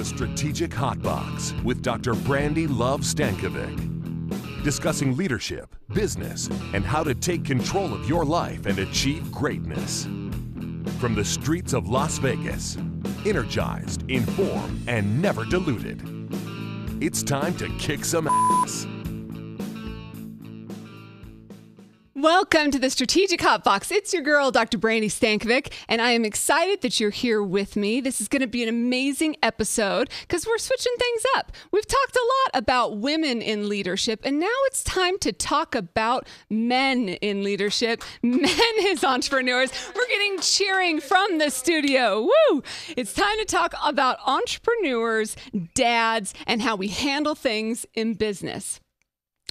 Strategic Hotbox with Dr. Brandi Love Stankovic. Discussing leadership, business, and how to take control of your life and achieve greatness. From the streets of Las Vegas, energized, informed, and never diluted. It's time to kick some ass. Welcome to the Strategic Hotbox. It's your girl, Dr. Brandi Stankovic, and I am excited that you're here with me. This is going to be an amazing episode because we're switching things up. We've talked a lot about women in leadership, and now it's time to talk about men in leadership, men as entrepreneurs. We're getting cheering from the studio. Woo! It's time to talk about entrepreneurs, dads, and how we handle things in business.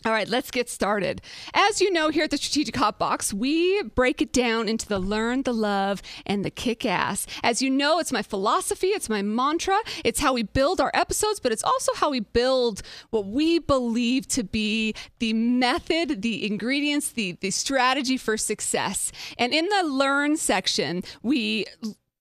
All right, let's get started. As you know, here at the Strategic Hotbox, we break it down into the learn, the love, and the kick-ass. As you know, it's my philosophy, it's my mantra, it's how we build our episodes, but it's also how we build what we believe to be the method, the ingredients, the strategy for success. And in the learn section, we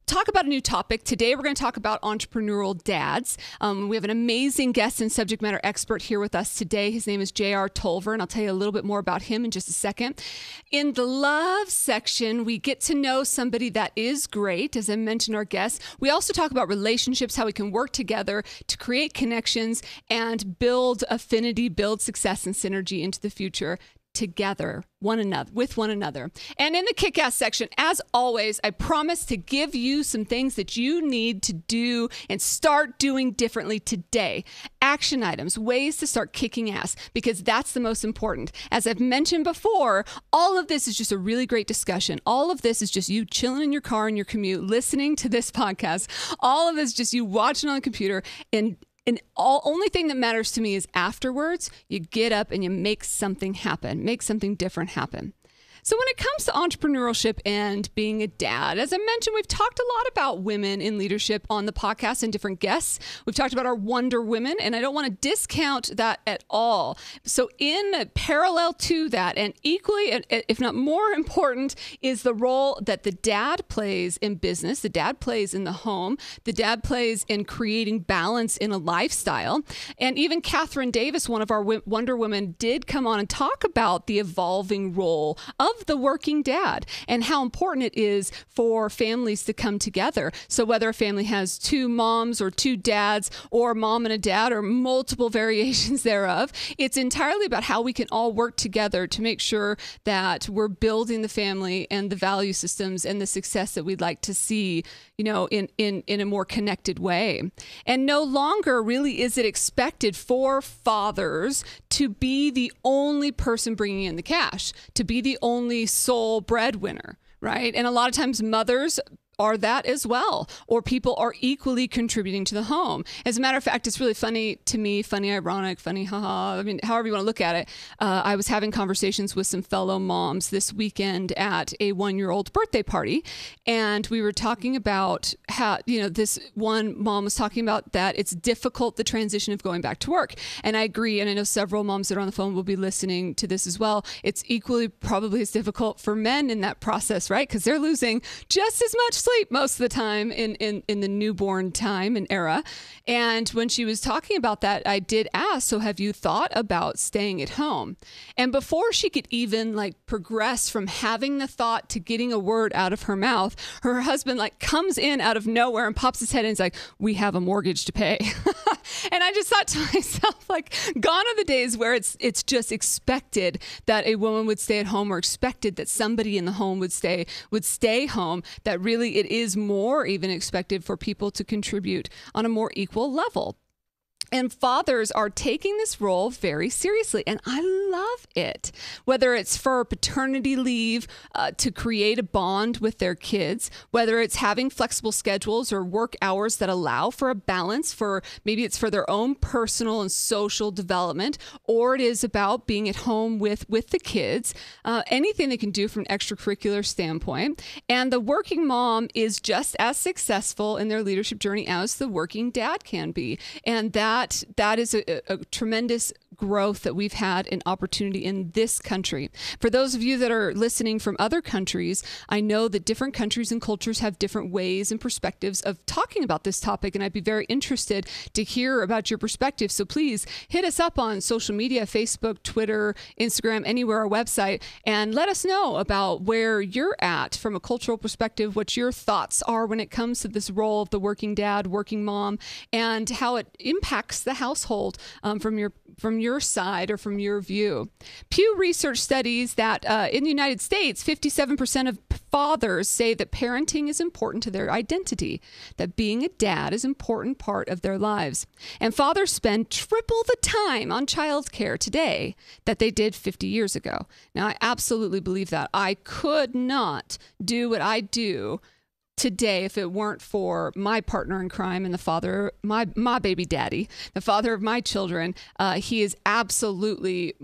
talk about a new topic. Today, we're going to talk about entrepreneurial dads. We have an amazing guest and subject matter expert here with us today. His name is JR Tolver, and I'll tell you a little bit more about him in just a second. In the love section, we get to know somebody that is great, as I mentioned, our guest. We also talk about relationships, how we can work together to create connections and build affinity, build success and synergy into the future together, with one another. And in the kick-ass section, as always, I promise to give you some things that you need to do and start doing differently today. Action items, ways to start kicking ass, because that's the most important. As I've mentioned before, all of this is just a really great discussion. All of this is just you chilling in your car in your commute, listening to this podcast. All of this is just you watching on the computer, and only thing that matters to me is afterwards, you get up and you make something happen, make something different happen. So when it comes to entrepreneurship and being a dad, as I mentioned, we've talked a lot about women in leadership on the podcast and different guests. We've talked about our Wonder Women, and I don't want to discount that at all. So in parallel to that, and equally, if not more important, is the role that the dad plays in business, the dad plays in the home, the dad plays in creating balance in a lifestyle. And even Catherine Davis, one of our Wonder Women, did come on and talk about the evolving role of the working dad and how important it is for families to come together. So whether a family has two moms or two dads or mom and a dad or multiple variations thereof, it's entirely about how we can all work together to make sure that we're building the family and the value systems and the success that we'd like to see, you know, in a more connected way. And no longer really is it expected for fathers to be the only person bringing in the cash, to be the only sole breadwinner, right? And a lot of times mothers are that as well, or people are equally contributing to the home. As a matter of fact, it's really funny to me, funny, ironic, funny, haha, I mean, however you want to look at it. I was having conversations with some fellow moms this weekend at a 1-year-old birthday party, and we were talking about how, you know, this one mom was talking about that it's difficult, the transition of going back to work. And I agree, and I know several moms that are on the phone will be listening to this as well. It's equally probably as difficult for men in that process, right? Because they're losing just as much sleep most of the time in the newborn time and era. And when she was talking about that, I did ask, so have you thought about staying at home? And before she could even progress from having the thought to getting a word out of her mouth, her husband comes in out of nowhere and pops his head in and is like, we have a mortgage to pay. And I just thought to myself, gone are the days where it's just expected that a woman would stay at home, or expected that somebody in the home would stay home, that really it is more even expected for people to contribute on a more equal level. And fathers are taking this role very seriously, and I love it. Whether it's for paternity leave to create a bond with their kids, whether it's having flexible schedules or work hours that allow for a balance, for maybe it's for their own personal and social development, or it is about being at home with the kids, anything they can do from an extracurricular standpoint. And the working mom is just as successful in their leadership journey as the working dad can be. And that is a tremendous growth that we've had in opportunity in this country. For those of you that are listening from other countries, I know that different countries and cultures have different ways and perspectives of talking about this topic, and I'd be very interested to hear about your perspective. So please hit us up on social media, Facebook, Twitter, Instagram, anywhere, our website, and let us know about where you're at from a cultural perspective, what your thoughts are when it comes to this role of the working dad, working mom, and how it impacts the household from your side or from your view. Pew Research studies that in the United States, 57% of fathers say that parenting is important to their identity, that being a dad is an important part of their lives. And fathers spend triple the time on childcare today that they did 50 years ago. Now, I absolutely believe that. I could not do what I do today if it weren't for my partner in crime and the father, my baby daddy, the father of my children. He is absolutely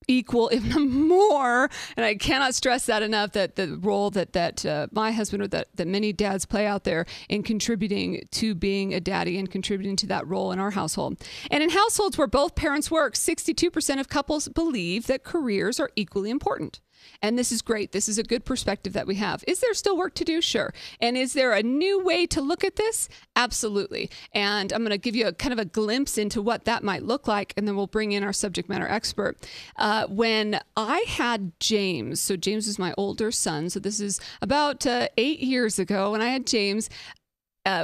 equal, if not more, and I cannot stress that enough, that the role that my husband or that many dads play out there in contributing to being a daddy and contributing to that role in our household. And in households where both parents work, 62% of couples believe that careers are equally important. And this is great. This is a good perspective that we have. Is there still work to do? Sure. And is there a new way to look at this? Absolutely. And I'm going to give you a kind of a glimpse into what that might look like, and then we'll bring in our subject matter expert. When I had James, so James is my older son, so this is about 8 years ago when I had James.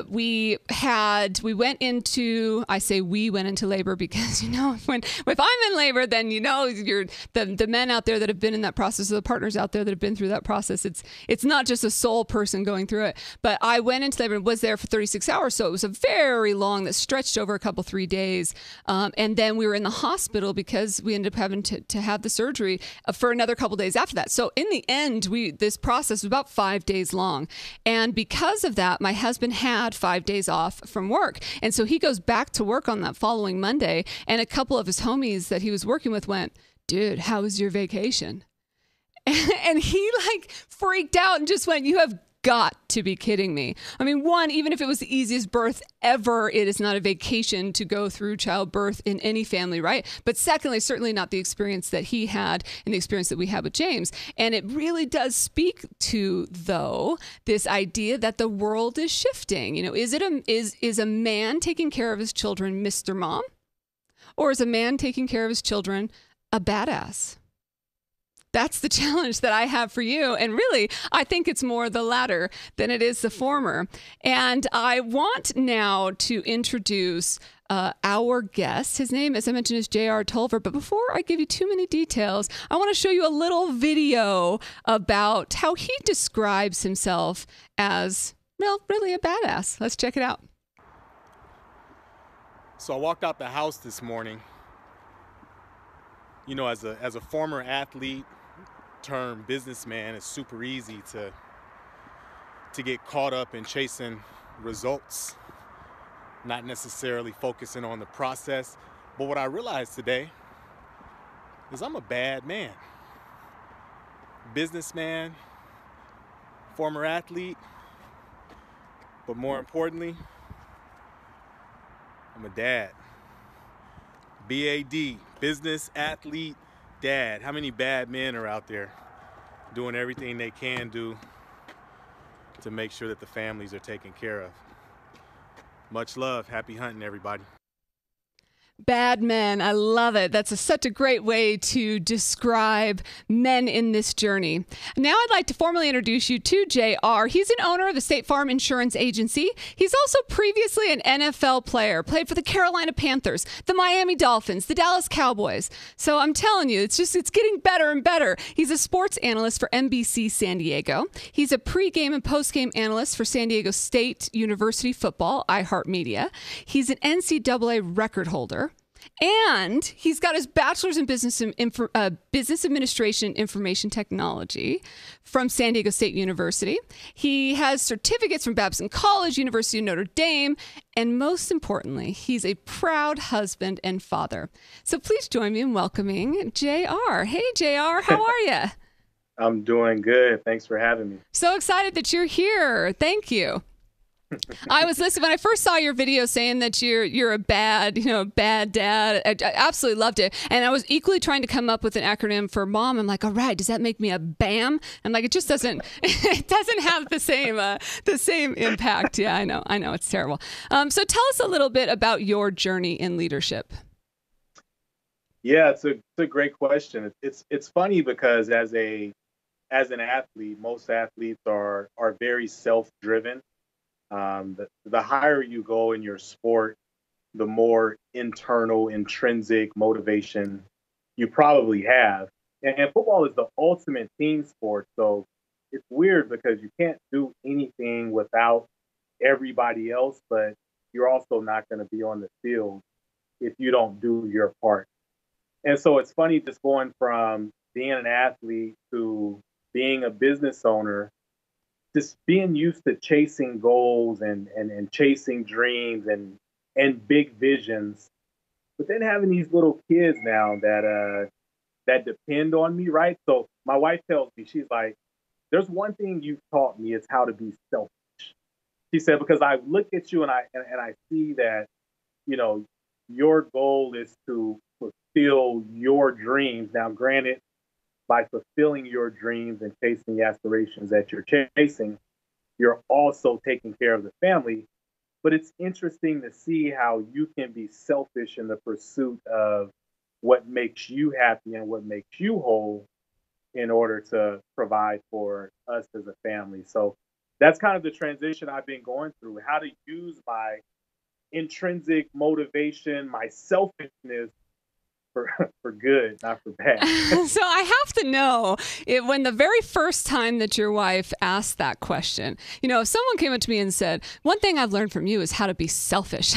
We went into labor because, if I'm in labor, then, you're the men out there that have been in that process, or the partners out there that have been through that process. It's not just a sole person going through it, but I went into labor and was there for 36 hours. So it was a very long, that stretched over 3 days. And then we were in the hospital because we ended up having to have the surgery for another couple days after that. So in the end, this process was about 5 days long. And because of that, my husband had 5 days off from work. And so he goes back to work on that following Monday, and a couple of his homies that he was working with went, "Dude, how was your vacation?" And he freaked out and just went, "You have got to be kidding me." I mean, one, even if it was the easiest birth ever, it is not a vacation to go through childbirth in any family, right? But secondly, certainly not the experience that he had and the experience that we had with James. And it really does speak to, though, this idea that the world is shifting. Is a man taking care of his children Mr. Mom? Or is a man taking care of his children a badass? That's the challenge that I have for you. And really, I think it's more the latter than it is the former. And I want now to introduce our guest. His name, as I mentioned, is JR Tolver. But before I give you too many details, I want to show you a little video about how he describes himself as, really a badass. Let's check it out. So I walked out the house this morning. As a former athlete turned businessman, it's super easy to get caught up in chasing results, not necessarily focusing on the process. But what I realized today is I'm a bad man. Businessman, former athlete, but more importantly, I'm a dad. BAD, business, athlete, dad. How many bad men are out there doing everything they can do to make sure that the families are taken care of? Much love. Happy hunting, everybody. Bad men. I love it. That's such a great way to describe men in this journey. Now I'd like to formally introduce you to JR. He's an owner of the State Farm Insurance Agency. He's also previously an NFL player, played for the Carolina Panthers, the Miami Dolphins, the Dallas Cowboys. So I'm telling you, it's getting better and better. He's a sports analyst for NBC San Diego. He's a pregame and postgame analyst for San Diego State University football, iHeartMedia. He's an NCAA record holder. And he's got his bachelor's in business administration and information technology from San Diego State University. He has certificates from Babson College, University of Notre Dame, and most importantly, he's a proud husband and father. So please join me in welcoming JR. Hey, JR, how are you? I'm doing good. Thanks for having me. So excited that you're here. Thank you. I was listening when I first saw your video saying that you're a bad dad. I absolutely loved it. And I was equally trying to come up with an acronym for mom. I'm like, all right, does that make me a BAM? I'm like, it just doesn't, it doesn't have the same impact. Yeah, I know. It's terrible. So tell us a little bit about your journey in leadership. Yeah, it's a great question. It's funny because as an athlete, most athletes are very self-driven. The higher you go in your sport, the more internal, intrinsic motivation you probably have. And football is the ultimate team sport. So it's weird because you can't do anything without everybody else, but you're also not going to be on the field if you don't do your part. And so it's funny just going from being an athlete to being a business owner, just being used to chasing goals and chasing dreams and big visions, but then having these little kids now that depend on me, right? So my wife tells me, she's like, there's one thing you've taught me is how to be selfish. She said, because I look at you and I see that, your goal is to fulfill your dreams. Now, granted, by fulfilling your dreams and chasing the aspirations that you're chasing, you're also taking care of the family. But it's interesting to see how you can be selfish in the pursuit of what makes you happy and what makes you whole in order to provide for us as a family. So that's kind of the transition I've been going through, how to use my intrinsic motivation, my selfishness for good, not for bad. So I have to know when the very first time that your wife asked that question, if someone came up to me and said, one thing I've learned from you is how to be selfish.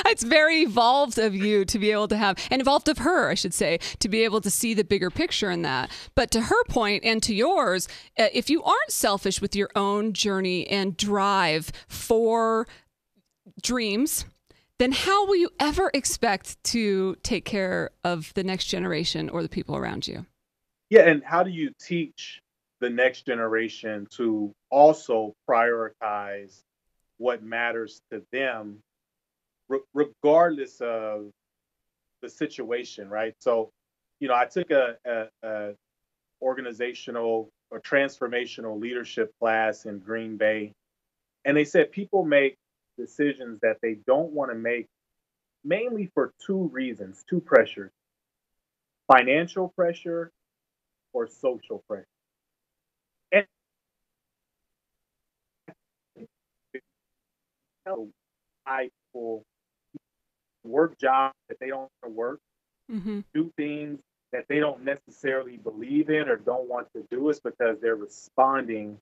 It's very evolved of you to be able to have, and evolved of her, I should say, to be able to see the bigger picture in that. But to her point and to yours, if you aren't selfish with your own journey and drive for dreams, then how will you ever expect to take care of the next generation or the people around you? Yeah, and how do you teach the next generation to also prioritize what matters to them, regardless of the situation, right? So, I took a organizational or transformational leadership class in Green Bay, and they said people make decisions that they don't want to make mainly for two reasons, two pressures: financial pressure or social pressure. And I will work jobs that they don't want to work, do things that they don't necessarily believe in or don't want to do, is because they're responding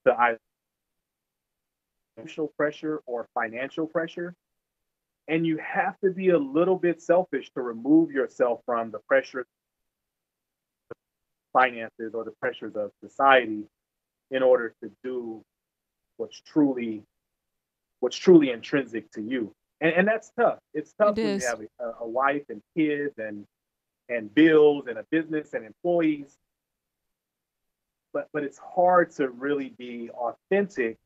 to either social pressure or financial pressure. And you have to be a little bit selfish to remove yourself from the pressure of finances or the pressures of society in order to do what's truly intrinsic to you. And that's tough. It's tough when you have a wife and kids and bills and a business and employees. But it's hard to really be authentic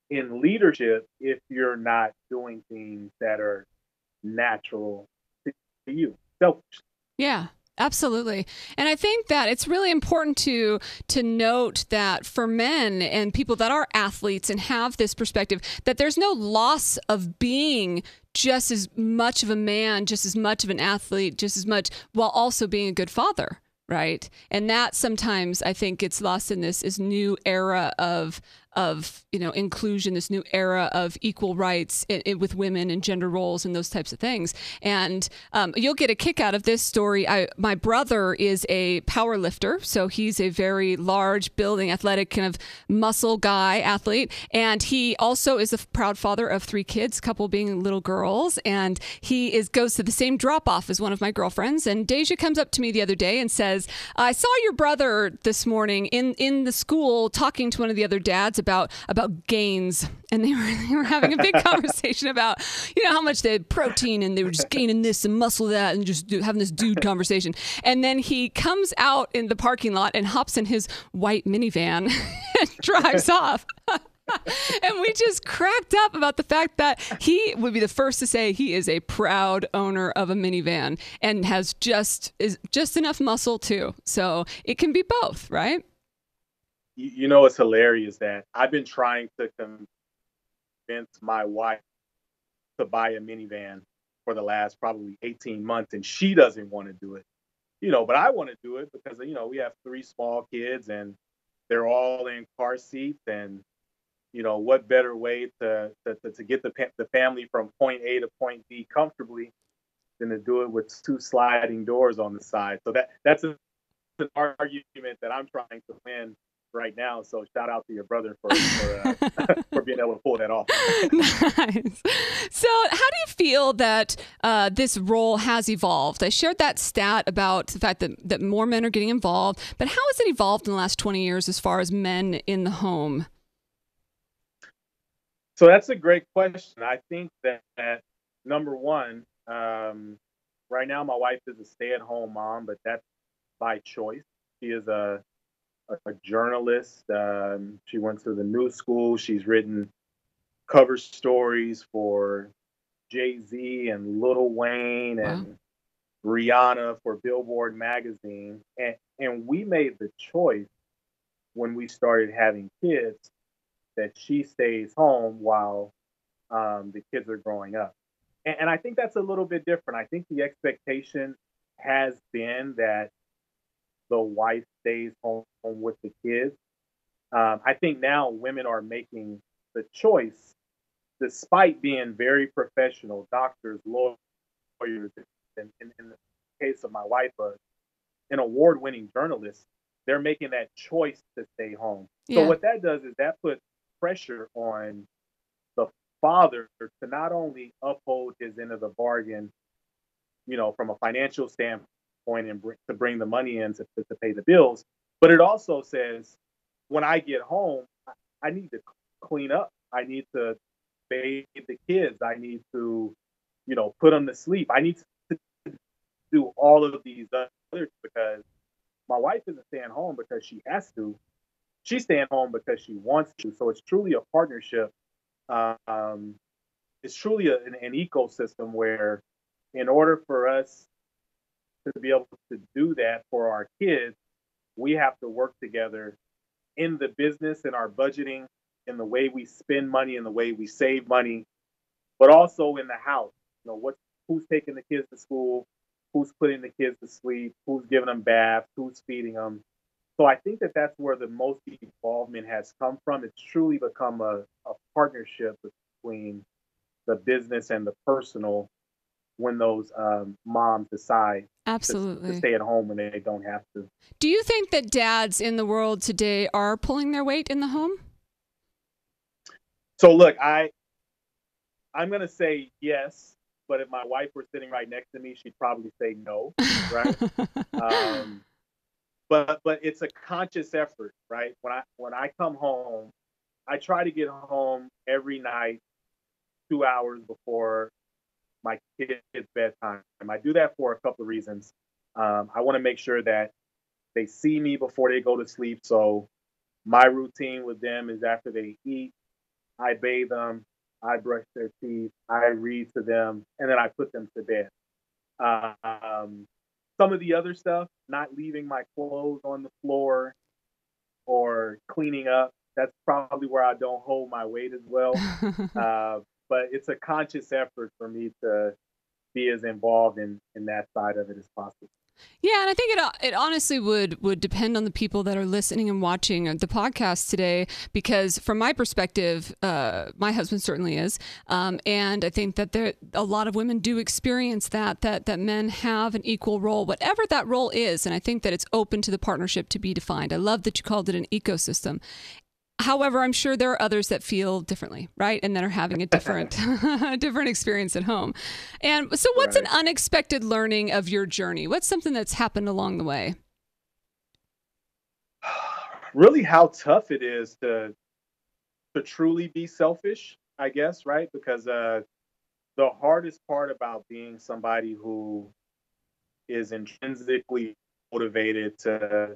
in leadership if you're not doing things that are natural to you. Selfish. Yeah. Absolutely. And I think that it's really important to note that for men and people that are athletes and have this perspective, that there's no loss of being just as much of a man, just as much of an athlete, just as much, while also being a good father. Right. And that sometimes I think gets lost in this new era of inclusion, this new era of equal rights with women and gender roles and those types of things. And you'll get a kick out of this story. My brother is a power lifter, so he's a very large, building, athletic, kind of muscle guy, athlete. And he also is a proud father of 3 kids, a couple being little girls. And he goes to the same drop-off as one of my girlfriends. And Deja comes up to me the other day and says, I saw your brother this morning in the school talking to one of the other dads about gains, and they were having a big conversation about how much they had protein and they were just gaining this and muscle that and just having this dude conversation. And then he comes out in the parking lot and hops in his white minivan and drives off. And we just cracked up about the fact that he would be the first to say he is a proud owner of a minivan and has just enough muscle too. So it can be both, right? You know, it's hilarious that I've been trying to convince my wife to buy a minivan for the last probably 18 months, and she doesn't want to do it. But I want to do it because, we have three small kids and they're all in car seats. And, what better way to get the family from point A to point B comfortably than to do it with two sliding doors on the side. So that's an argument that I'm trying to win right now. So shout out to your brother for for being able to pull that off. Nice. So how do you feel that this role has evolved? I shared that stat about the fact that more men are getting involved, but how has it evolved in the last 20 years as far as men in the home? So that's a great question. I think that number one, right now my wife is a stay-at-home mom, but that's by choice. She is a journalist. She went to the new school. She's written cover stories for Jay-Z and Lil Wayne Wow. and Rihanna for Billboard magazine. And we made the choice when we started having kids that she stays home while the kids are growing up. And I think that's a little bit different. I think the expectation has been that the wife stays home with the kids. I think now women are making the choice, despite being very professional, doctors, lawyers, and in the case of my wife, an award-winning journalist, they're making that choice to stay home. So Yeah. what that does is that puts pressure on the father to not only uphold his end of the bargain, from a financial standpoint and to bring the money in to pay the bills, but it also says when I get home, I need to clean up. I need to bathe the kids. I need to, put them to sleep. I need to do all of these others because my wife isn't staying home because she has to. She's staying home because she wants to. So it's truly a partnership. Um, it's truly an ecosystem where, in order for us to be able to do that for our kids, we have to work together in the business, in our budgeting, in the way we spend money, in the way we save money, but also in the house. Who's taking the kids to school, who's putting the kids to sleep, who's giving them baths, who's feeding them. So I think that that's where the most involvement has come from. It's truly become a partnership between the business and the personal when those moms decide to Absolutely. stay at home when they don't have to. Do you think that dads in the world today are pulling their weight in the home? So look, I'm gonna say yes, but if my wife were sitting right next to me, she'd probably say no, right? But it's a conscious effort, right? When I come home, I try to get home every night 2 hours before my kids' bedtime. I do that for a couple of reasons. I want to make sure that they see me before they go to sleep. So my routine with them is after they eat, I bathe them, I brush their teeth, I read to them, and then I put them to bed. Some of the other stuff, not leaving my clothes on the floor or cleaning up, that's probably where I don't hold my weight as well. But it's a conscious effort for me to be as involved in that side of it as possible. Yeah, and I think it honestly would depend on the people that are listening and watching the podcast today, because from my perspective, my husband certainly is, and I think that a lot of women do experience that men have an equal role, whatever that role is, and I think that it's open to the partnership to be defined. I love that you called it an ecosystem. However, I'm sure there are others that feel differently, right? And that are having a different different experience at home. And so what's an unexpected learning of your journey? What's something that's happened along the way? Really how tough it is to truly be selfish, I guess, right? Because the hardest part about being somebody who is intrinsically motivated to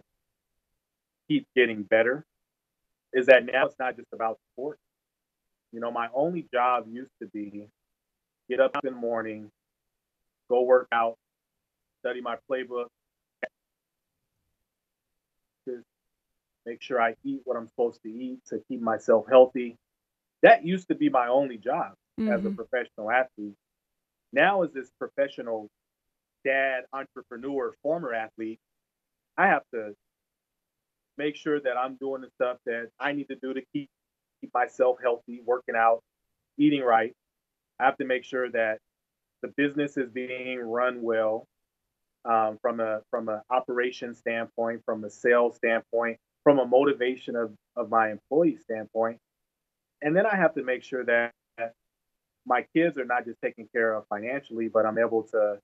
keep getting better is that now it's not just about sport. My only job used to be get up in the morning, go work out, study my playbook, just make sure I eat what I'm supposed to eat to keep myself healthy. That used to be my only job as a Hmm. professional athlete. Now, as this professional dad, entrepreneur, former athlete, I have to make sure that I'm doing the stuff that I need to do to keep myself healthy, working out, eating right. I have to make sure that the business is being run well, from a operation standpoint, from a sales standpoint, from a motivation of my employee standpoint. And then I have to make sure that my kids are not just taken care of financially, but I'm able to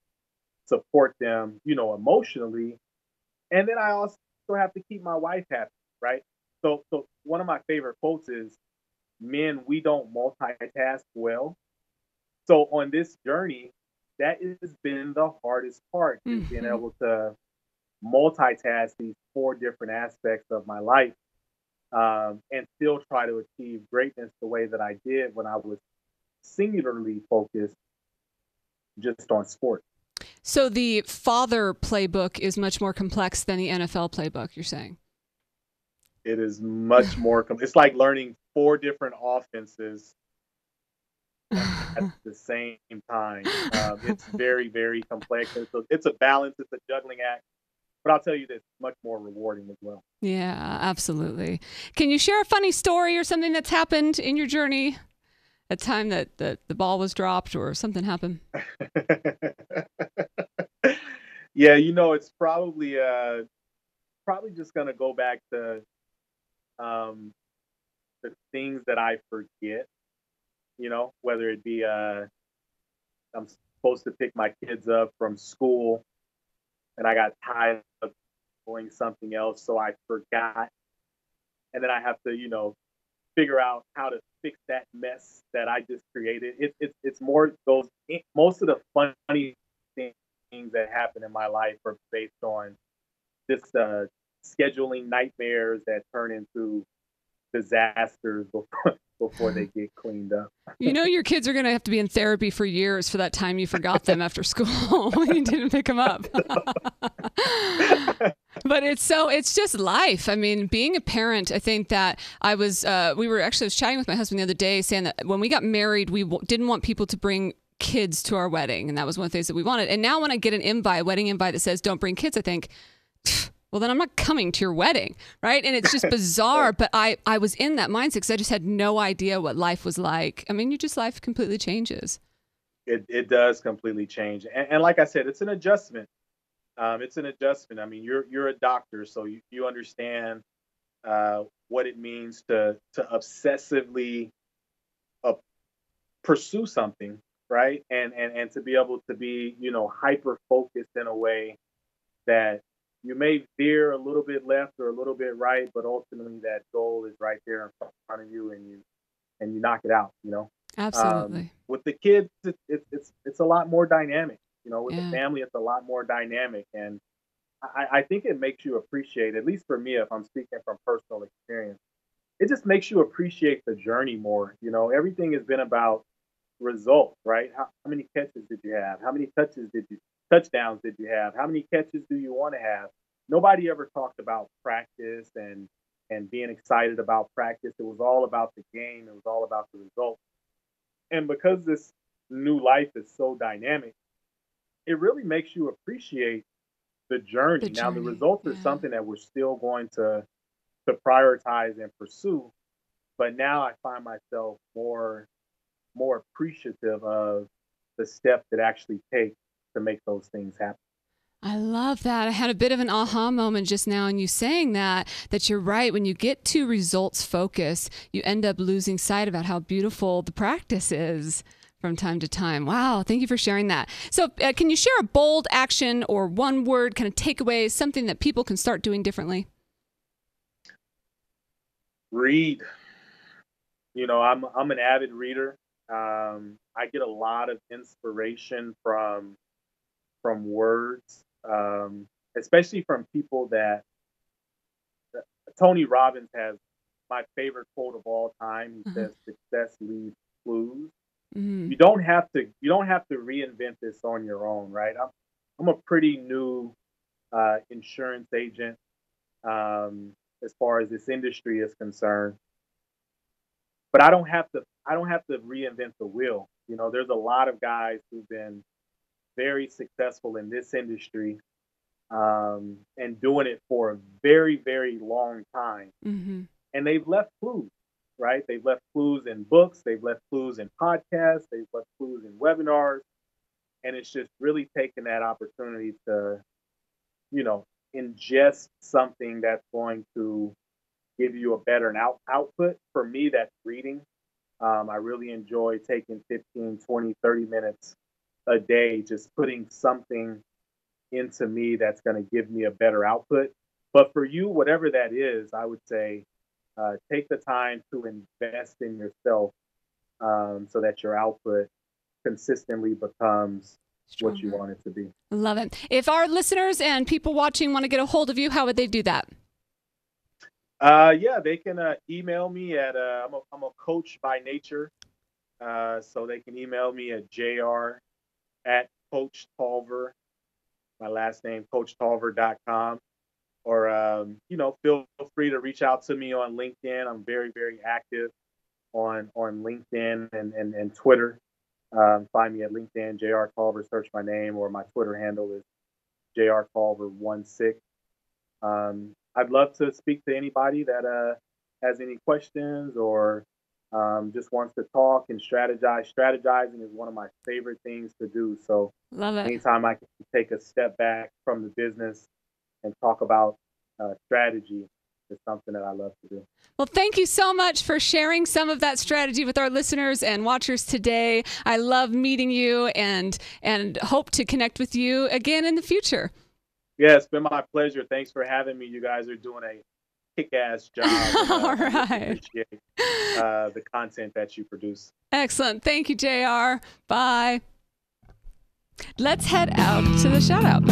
support them, emotionally. And then I also have to keep my wife happy, right? So one of my favorite quotes is, "Men, we don't multitask well." So on this journey, that has been the hardest part, is being Hmm. able to multitask these four different aspects of my life, and still try to achieve greatness the way that I did when I was singularly focused just on sport. So the father playbook is much more complex than the NFL playbook, you're saying? It is much more. It's like learning four different offenses at the same time. It's very, very complex. It's a balance. It's a juggling act. But I'll tell you this, much more rewarding as well. Yeah, absolutely. Can you share a funny story or something that's happened in your journey? A time that the ball was dropped or something happened? Yeah, it's probably just gonna go back to um, the things that I forget. Whether it be I'm supposed to pick my kids up from school and I got tired of doing something else, so I forgot, and then I have to figure out how to fix that mess that I just created. It's more those most of the funny things that happen in my life are based on just scheduling nightmares that turn into disasters before they get cleaned up. You know your kids are going to have to be in therapy for years for that time you forgot them after school when you didn't pick them up. But it's just life. I mean, being a parent, I think that I was chatting with my husband the other day saying that when we got married, we didn't want people to bring kids to our wedding. And that was one of the things that we wanted. And now when I get a wedding invite that says don't bring kids, I think, well, then I'm not coming to your wedding, right? And it's just bizarre. But I was in that mindset because I just had no idea what life was like. I mean, life completely changes. It does completely change, and like I said, it's an adjustment. It's an adjustment. I mean, you're a doctor, so you understand what it means to obsessively uh, pursue something, right? And to be able to be hyper focused in a way that you may veer a little bit left or a little bit right, but ultimately that goal is right there in front of you, and you knock it out. Absolutely. With the kids, it's a lot more dynamic. With the Yeah. family, it's a lot more dynamic, and I think it makes you appreciate, at least for me, if I'm speaking from personal experience, it just makes you appreciate the journey more. Everything has been about results, right? How many catches did you have? How many touchdowns did you have? How many catches do you want to have? Nobody ever talked about practice and being excited about practice. It was all about the game. It was all about the results. And because this new life is so dynamic, it really makes you appreciate the The journey. Now, the journey. results are Yeah. something that we're still going to prioritize and pursue, but now I find myself more appreciative of the steps that actually take to make those things happen. I love that. I had a bit of an aha moment just now in you saying that you're right. When you get too results focused, you end up losing sight about how beautiful the practice is from time to time. Wow. Thank you for sharing that. So can you share a bold action or one word kind of takeaway, something that people can start doing differently? Read. I'm an avid reader. I get a lot of inspiration from words, especially from people that Tony Robbins has my favorite quote of all time. He says, "Success leaves clues." Mm-hmm. You don't have to reinvent this on your own, right? I'm a pretty new insurance agent as far as this industry is concerned, but I don't have to reinvent the wheel. You know, there's a lot of guys who've been very successful in this industry and doing it for a very, very long time. Mm-hmm. And they've left clues, right? They've left clues in books, they've left clues in podcasts, they've left clues in webinars. And it's just really taking that opportunity to, you know, ingest something that's going to give you a better output. For me, that's reading. I really enjoy taking 15, 20, 30 minutes a day, just putting something into me that's going to give me a better output. But for you, whatever that is, I would say take the time to invest in yourself so that your output consistently becomes what you want it to be. Love it. If our listeners and people watching want to get a hold of you, how would they do that? Yeah, they can email me at I'm a coach by nature, so they can email me at JR at Coach Tolver, my last name CoachTolver.com, or you know, feel free to reach out to me on LinkedIn. I'm very, very active on LinkedIn and Twitter. Find me at LinkedIn, JR Tolver, search my name, or my Twitter handle is JR Tolver16. I'd love to speak to anybody that has any questions or just wants to talk and strategize. Strategizing is one of my favorite things to do. So love it. Anytime I can take a step back from the business and talk about strategy is something that I love to do. Well, thank you so much for sharing some of that strategy with our listeners and watchers today. I love meeting you and hope to connect with you again in the future. Yeah, it's been my pleasure. Thanks for having me. You guys are doing a kick-ass job. All right. I appreciate the content that you produce. Excellent. Thank you, JR. Bye. Let's head out to the shout out.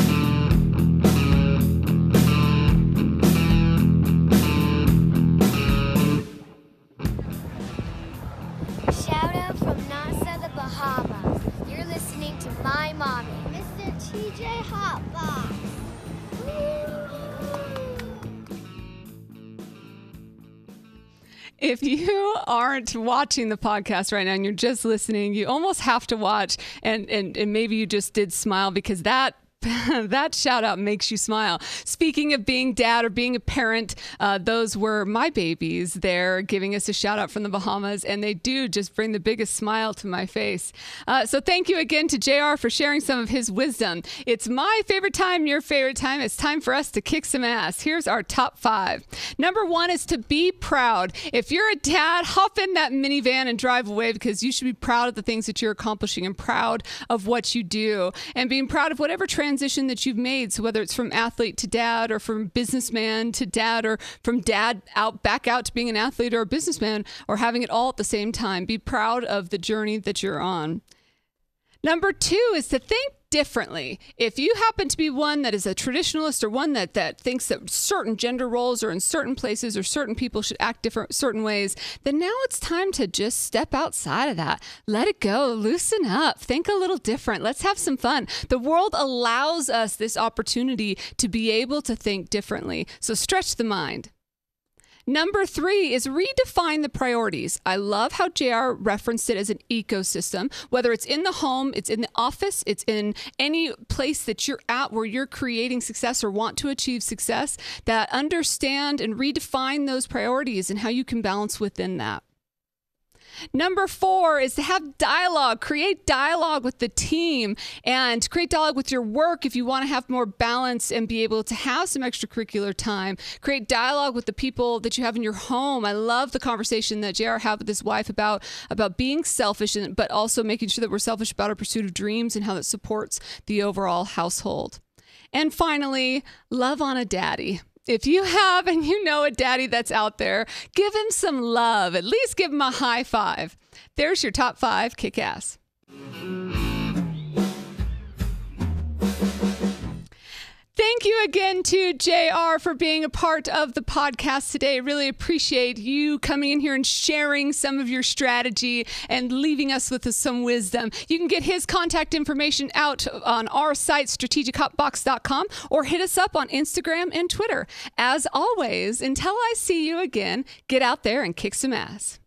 Shout out from Nassau, the Bahamas. You're listening to my mommy, Mr. TJ Hotbox. If you aren't watching the podcast right now and you're just listening, you almost have to watch, and maybe you just did smile because that shout out makes you smile. Speaking of being dad or being a parent, those were my babies. They're giving us a shout out from the Bahamas, and they do just bring the biggest smile to my face. So thank you again to JR for sharing some of his wisdom. It's my favorite time, your favorite time. It's time for us to kick some ass. Here's our top 5. Number 1 is to be proud. If you're a dad, hop in that minivan and drive away because you should be proud of the things that you're accomplishing and proud of what you do and being proud of whatever transition that you've made. So whether it's from athlete to dad or from businessman to dad or from dad back out to being an athlete or a businessman or having it all at the same time, be proud of the journey that you're on. Number 2 is to think differently. If you happen to be one that is a traditionalist or one that thinks that certain gender roles are in certain places or certain people should act different certain ways, then now it's time to just step outside of that. Let it go. Loosen up. Think a little different. Let's have some fun. The world allows us this opportunity to be able to think differently. So stretch the mind. Number 3 is redefine the priorities. I love how JR referenced it as an ecosystem, whether it's in the home, it's in the office, it's in any place that you're at where you're creating success or want to achieve success, that understand and redefine those priorities and how you can balance within that. Number 4 is to have dialogue. Create dialogue with the team and create dialogue with your work if you want to have more balance and be able to have some extracurricular time. Create dialogue with the people that you have in your home. I love the conversation that JR had with his wife about being selfish, but also making sure that we're selfish about our pursuit of dreams and how that supports the overall household. And finally, love on a daddy. If you have and you know a daddy that's out there, give him some love. At least give him a high five. There's your top 5 kick-ass. Thank Thank you again to JR for being a part of the podcast today. Really appreciate you coming in here and sharing some of your strategy and leaving us with some wisdom. You can get his contact information out on our site, strategichotbox.com, or hit us up on Instagram and Twitter. As always, until I see you again, get out there and kick some ass.